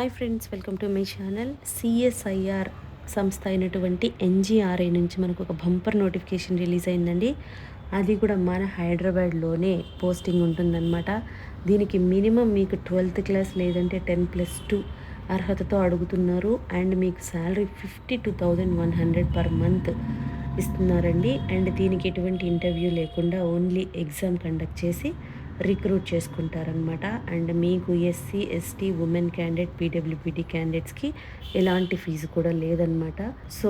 Hi friends, welcome to my channel. CSIR సంస్థ అయినటువంటి NGRI నుంచి మనకు ఒక బంపర్ నోటిఫికేషన్ రిలీజ్ అయిందండి. అది కూడా మన హైదరాబాద్లోనే పోస్టింగ్ ఉంటుందన్నమాట. దీనికి మినిమం మీకు 12th క్లాస్ లేదంటే 10+2 అర్హతతో అడుగుతున్నారు. అండ్ మీకు శాలరీ 52,100 పర్ మంత్ ఇస్తున్నారండి. అండ్ దీనికి ఎటువంటి ఇంటర్వ్యూ లేకుండా ఓన్లీ ఎగ్జామ్ కండక్ట్ చేసి రిక్రూట్ చేసుకుంటారనమాట. అండ్ మీకు SC, ST, women candidate, PWBT క్యాండిడేట్స్కి ఎలాంటి ఫీజు కూడా లేదనమాట. సో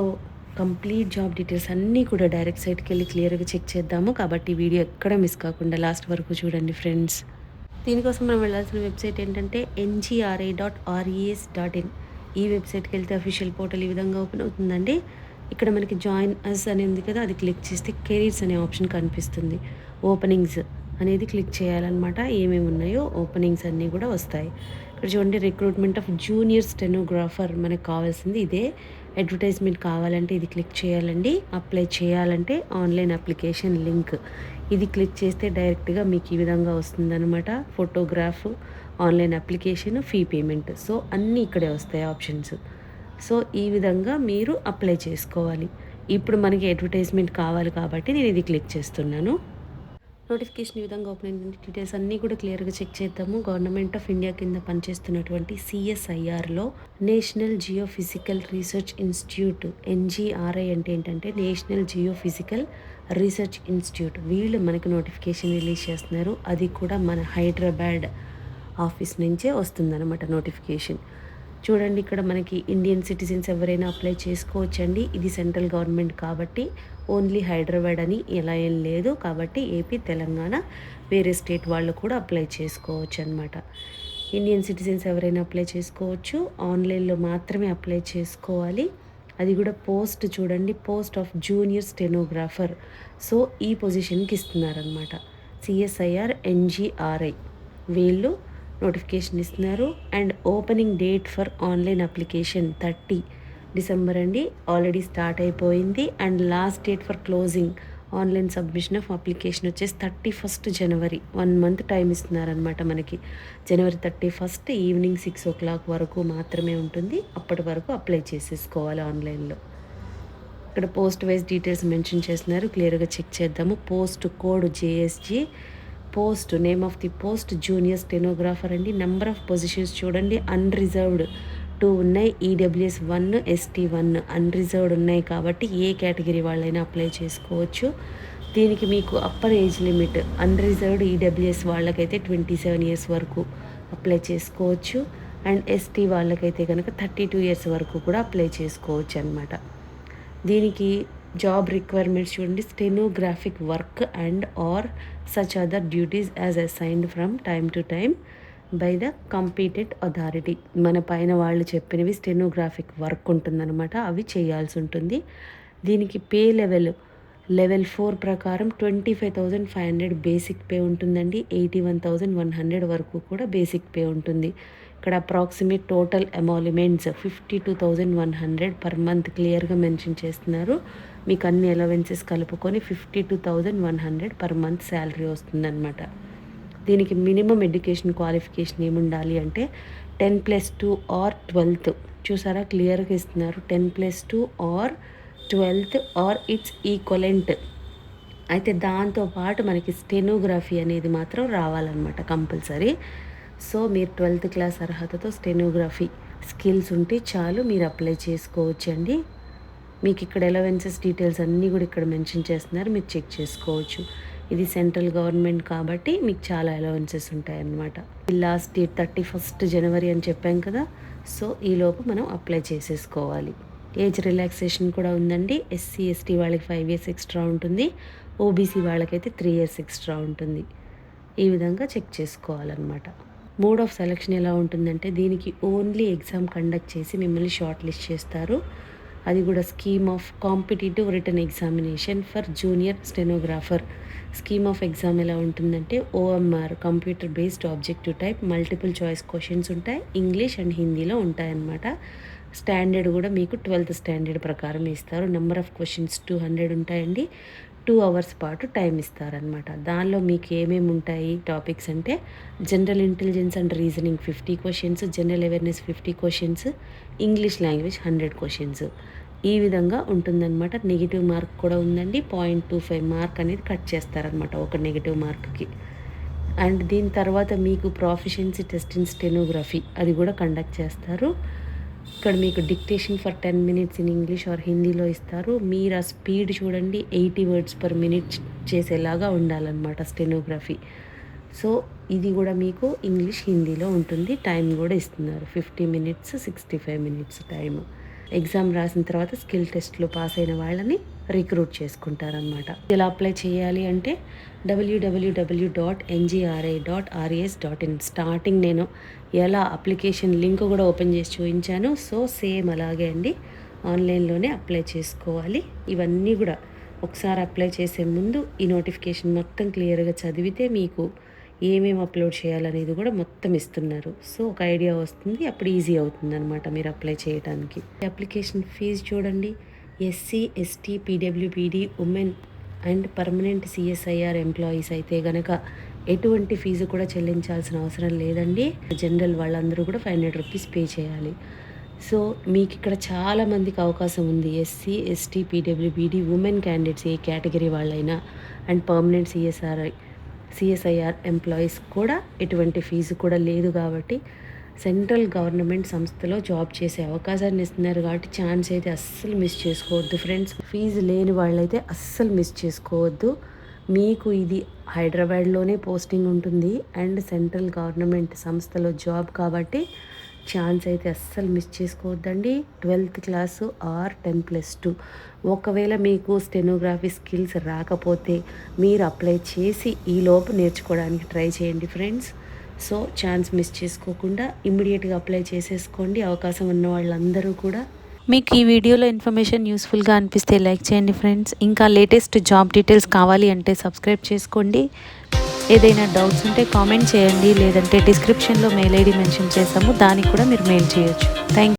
కంప్లీట్ జాబ్ డీటెయిల్స్ అన్నీ కూడా డైరెక్ట్ సైట్కి వెళ్ళి క్లియర్గా చెక్ చేద్దాము. కాబట్టి వీడియో ఎక్కడ మిస్ కాకుండా లాస్ట్ వరకు చూడండి ఫ్రెండ్స్. దీనికోసం మనం వెళ్ళాల్సిన వెబ్సైట్ ఏంటంటే ngra.res.in. ఈ వెబ్సైట్కి వెళ్తే అఫీషియల్ పోర్టల్ ఈ విధంగా ఓపెన్ అవుతుందండి. ఇక్కడ మనకి జాయిన్ అస్ అని ఉంది కదా, అది క్లిక్ చేస్తే కెరీర్స్ అనే ఆప్షన్ కనిపిస్తుంది. ఓపెనింగ్స్ అనేది క్లిక్ చేయాలన్నమాట. ఏమేమి ఉన్నాయో ఓపెనింగ్స్ అన్నీ కూడా వస్తాయి. ఇక్కడ చూడండి, రిక్రూట్మెంట్ ఆఫ్ జూనియర్ స్టెనోగ్రాఫర్ మనకు కావాల్సింది ఇదే. అడ్వర్టైజ్మెంట్ కావాలంటే ఇది క్లిక్ చేయాలండి. అప్లై చేయాలంటే ఆన్లైన్ అప్లికేషన్ లింక్ ఇది క్లిక్ చేస్తే డైరెక్ట్గా మీకు ఈ విధంగా వస్తుందన్నమాట. Photograph, online application, fee payment, so అన్నీ ఇక్కడే వస్తాయి ఆప్షన్స్. సో ఈ విధంగా మీరు అప్లై చేసుకోవాలి. ఇప్పుడు మనకి అడ్వర్టైజ్మెంట్ కావాలి కాబట్టి నేను ఇది క్లిక్ చేస్తున్నాను. నోటిఫికేషన్ ఈ విధంగా ఓపెన్ అయింది. డీటెయిల్స్ అన్నీ కూడా క్లియర్గా చెక్ చేద్దాము. గవర్నమెంట్ ఆఫ్ ఇండియా కింద పనిచేస్తున్నటువంటి సిఎస్ఐఆర్లో national geophysical research institute, NGRI అంటే ఏంటంటే నేషనల్ జియోఫిజికల్ రీసెర్చ్ ఇన్స్టిట్యూట్, వీళ్ళు మనకి నోటిఫికేషన్ రిలీజ్ చేస్తున్నారు. అది కూడా మన హైదరాబాద్ ఆఫీస్ నుంచే వస్తుందన్నమాట నోటిఫికేషన్. చూడండి, ఇక్కడ మనకి ఇండియన్ సిటిజన్స్ ఎవరైనా అప్లై చేసుకోవచ్చండి. ఇది సెంట్రల్ గవర్నమెంట్ కాబట్టి ఓన్లీ హైదరాబాద్ అని ఎలా ఏం లేదు. కాబట్టి ఏపీ, తెలంగాణ, వేరే స్టేట్ వాళ్ళు కూడా అప్లై చేసుకోవచ్చు అనమాట. ఇండియన్ సిటిజన్స్ ఎవరైనా అప్లై చేసుకోవచ్చు. ఆన్లైన్లో మాత్రమే అప్లై చేసుకోవాలి. అది కూడా పోస్ట్ చూడండి, post of junior stenographer. So ఈ పొజిషన్కి ఇస్తున్నారనమాట. సిఎస్ఐఆర్ ఎన్జిఆర్ఐ వీళ్ళు నోటిఫికేషన్ ఇస్తున్నారు. And opening date for online application 30 December అండి, ఆల్రెడీ స్టార్ట్ అయిపోయింది. And last date for closing online submission of application వచ్చేసి 31st జనవరి. 1 మంత్ టైం ఇస్తున్నారనమాట మనకి. జనవరి 31st ఈవినింగ్ 6 o'clock వరకు మాత్రమే ఉంటుంది. అప్పటి వరకు అప్లై చేసేసుకోవాలి ఆన్లైన్లో. ఇక్కడ పోస్ట్ వైజ్ డీటెయిల్స్ మెన్షన్ చేస్తున్నారు, క్లియర్గా చెక్ చేద్దాము. Post code JSG, post name of the post junior stenographer అండి. నెంబర్ ఆఫ్ పొజిషన్స్ చూడండి, అన్రిజర్వ్డ్ 2 ఉన్నాయి, ఈడబ్ల్యూఎస్ 1, ఎస్టీ 1 అన్రిజర్వ్డ్ ఉన్నాయి. కాబట్టి ఏ కేటగిరీ వాళ్ళైనా అప్లై చేసుకోవచ్చు. దీనికి మీకు upper age limit unreserved EWS వాళ్ళకైతే 27 years వరకు అప్లై చేసుకోవచ్చు. అండ్ ఎస్టీ వాళ్ళకైతే కనుక 32 years వరకు కూడా అప్లై చేసుకోవచ్చు అనమాట. దీనికి జాబ్ రిక్వైర్మెంట్స్ చూడండి, stenographic work and or such other duties as assigned from time to time by the competent authority. మన పైన వాళ్ళు చెప్పినవి స్టెనోగ్రాఫిక్ వర్క్ ఉంటుందన్నమాట, అవి చేయాల్సి ఉంటుంది. దీనికి పే లెవెల్ 4 ప్రకారం 25,500 బేసిక్ పే ఉంటుందండి. 81,100 వరకు కూడా బేసిక్ పే ఉంటుంది. ఇక్కడ అప్రాక్సిమేట్ టోటల్ ఎమాలిమెంట్స్ 52,100 పర్ మంత్ క్లియర్గా మెన్షన్ చేస్తున్నారు. మీకు అన్ని అలవెన్సెస్ కలుపుకొని 52,100 పర్ మంత్ శాలరీ వస్తుందన్నమాట. దీనికి మినిమం ఎడ్యుకేషన్ క్వాలిఫికేషన్ ఏముండాలి అంటే 10+2 ఆర్ 12th. చూసారా, క్లియర్గా ఇస్తున్నారు, 10+2 are 12th are it's equivalent. అయితే దాంతోపాటు మనకి స్టెనోగ్రఫీ అనేది మాత్రం రావాలన్నమాట కంపల్సరీ. సో మీరు 12th క్లాస్ అర్హతతో స్టెనోగ్రఫీ స్కిల్స్ ఉంటే చాలు, మీరు అప్లై చేసుకోవచ్చండి. మీకు ఇక్కడ అలవెన్సెస్ డీటెయిల్స్ అన్నీ కూడా ఇక్కడ మెన్షన్ చేస్తున్నారు, మీరు చెక్ చేసుకోవచ్చు. ఇది సెంట్రల్ గవర్నమెంట్ కాబట్టి మీకు చాలా అలవెన్సెస్ ఉంటాయన్నమాట. లాస్ట్ డేట్ 31st జనవరి అని చెప్పాం కదా, సో ఈలోపు మనం అప్లై చేసేసుకోవాలి. ఏజ్ రిలాక్సేషన్ కూడా ఉందండి. ఎస్సీ, ఎస్టీ వాళ్ళకి 5 years ఎక్స్ట్రా ఉంటుంది. ఓబీసీ వాళ్ళకైతే 3 years ఎక్స్ట్రా ఉంటుంది. ఈ విధంగా చెక్ చేసుకోవాలన్నమాట. మోడ్ ఆఫ్ సెలెక్షన్ ఎలా ఉంటుందంటే, దీనికి ఓన్లీ ఎగ్జామ్ కండక్ట్ చేసి మిమ్మల్ని షార్ట్ లిస్ట్ చేస్తారు. అది కూడా scheme of competitive written examination for junior stenographer. Scheme of exam ఎలా ఉంటుందంటే OMR, computer based objective type, multiple choice questions ఉంటాయి, ఇంగ్లీష్ అండ్ హిందీలో ఉంటాయన్నమాట. స్టాండర్డ్ కూడా మీకు 12th స్టాండర్డ్ ప్రకారం ఇస్తారు. నెంబర్ ఆఫ్ క్వశ్చన్స్ 200 ఉంటాయండి. 2 అవర్స్ పాటు టైం ఇస్తారనమాట. దానిలో మీకు ఏమేమి ఉంటాయి టాపిక్స్ అంటే general intelligence and reasoning 50 questions, general awareness 50 questions, English language 100 questions. ఈ విధంగా ఉంటుందన్నమాట. నెగిటివ్ మార్క్ కూడా ఉందండి. 0.25 మార్క్ అనేది కట్ చేస్తారనమాట ఒక నెగిటివ్ మార్క్కి. అండ్ దీని తర్వాత మీకు ప్రాఫిషియన్సీ టెస్ట్ ఇన్ స్టెనోగ్రఫీ అది కూడా కండక్ట్ చేస్తారు. ఇక్కడ మీకు dictation for 10 minutes in English are హిందీలో ఇస్తారు. మీరు ఆ స్పీడ్ చూడండి, 80 వర్డ్స్ పర్ మినిట్ చేసేలాగా ఉండాలన్నమాట స్టెనోగ్రఫీ. సో ఇది కూడా మీకు ఇంగ్లీష్ హిందీలో ఉంటుంది. టైం కూడా ఇస్తున్నారు 50 మినిట్స్, 65 మినిట్స్ టైము. ఎగ్జామ్ రాసిన తర్వాత స్కిల్ టెస్ట్లో పాస్ అయిన వాళ్ళని రిక్రూట్ చేసుకుంటారనమాట. ఇలా అప్లై చేయాలి అంటే www.ngri.res.in. స్టార్టింగ్ నేను ఎలా అప్లికేషన్ లింక్ కూడా ఓపెన్ చేసి చూపించాను. సో సేమ్ అలాగే అండి, ఆన్లైన్లోనే అప్లై చేసుకోవాలి. ఇవన్నీ కూడా ఒకసారి అప్లై చేసే ముందు ఈ నోటిఫికేషన్ మొత్తం క్లియర్గా చదివితే మీకు ఏమేమి అప్లోడ్ చేయాలనేది కూడా మొత్తం ఇస్తున్నారు. సో ఒక ఐడియా వస్తుంది, అప్పుడు ఈజీ అవుతుంది అనమాట మీరు అప్లై చేయడానికి. అప్లికేషన్ ఫీజు చూడండి, SC, ST, PWBD, women and permanent CSIR employees అయితే గనక ఎటువంటి ఫీజు కూడా చెల్లించాల్సిన అవసరం లేదండి. జనరల్ వాళ్ళందరూ కూడా 500 రూపీస్ పే చేయాలి. సో మీకు ఇక్కడ చాలామందికి అవకాశం ఉంది. SC, ST, PWBD, women candidates ఏ కేటగిరీ వాళ్ళైనా అండ్ పర్మనెంట్ సిఎస్ఐఆర్ ఎంప్లాయీస్ కూడా ఎటువంటి ఫీజు కూడా లేదు. కాబట్టి సెంట్రల్ గవర్నమెంట్ సంస్థలో జాబ్ చేసే అవకాశాన్ని ఇస్తున్నారు కాబట్టి ఛాన్స్ అయితే అస్సలు మిస్ చేసుకోవద్దు ఫ్రెండ్స్. ఫీజు లేని వాళ్ళైతే అస్సలు మిస్ చేసుకోవద్దు. మీకు ఇది హైదరాబాద్లోనే పోస్టింగ్ ఉంటుంది అండ్ సెంట్రల్ గవర్నమెంట్ సంస్థలో జాబ్ కాబట్టి ఛాన్స్ అయితే అస్సలు మిస్ చేసుకోవద్దండి. 12th class are 10+2. ఒకవేళ మీకు స్టెనోగ్రఫీ స్కిల్స్ రాకపోతే మీరు అప్లై చేసి ఈలోపు నేర్చుకోవడానికి ట్రై చేయండి ఫ్రెండ్స్. సో ఛాన్స్ మిస్ చేసుకోకుండా ఇమ్మీడియట్గా అప్లై చేసేసుకోండి, అవకాశం ఉన్న వాళ్ళందరూ కూడా. మీకు ఈ వీడియోలో ఇన్ఫర్మేషన్ యూస్ఫుల్గా అనిపిస్తే లైక్ చేయండి ఫ్రెండ్స్. ఇంకా లేటెస్ట్ జాబ్ డీటెయిల్స్ కావాలి అంటే సబ్స్క్రైబ్ చేసుకోండి. ఏదైనా డౌట్స్ ఉంటే కామెంట్ చేయండి, లేదంటే డిస్క్రిప్షన్లో మెయిల్ ఐడి మెన్షన్ చేసాము, దానికి కూడా మీరు మెయిల్ చేయొచ్చు. Thank you.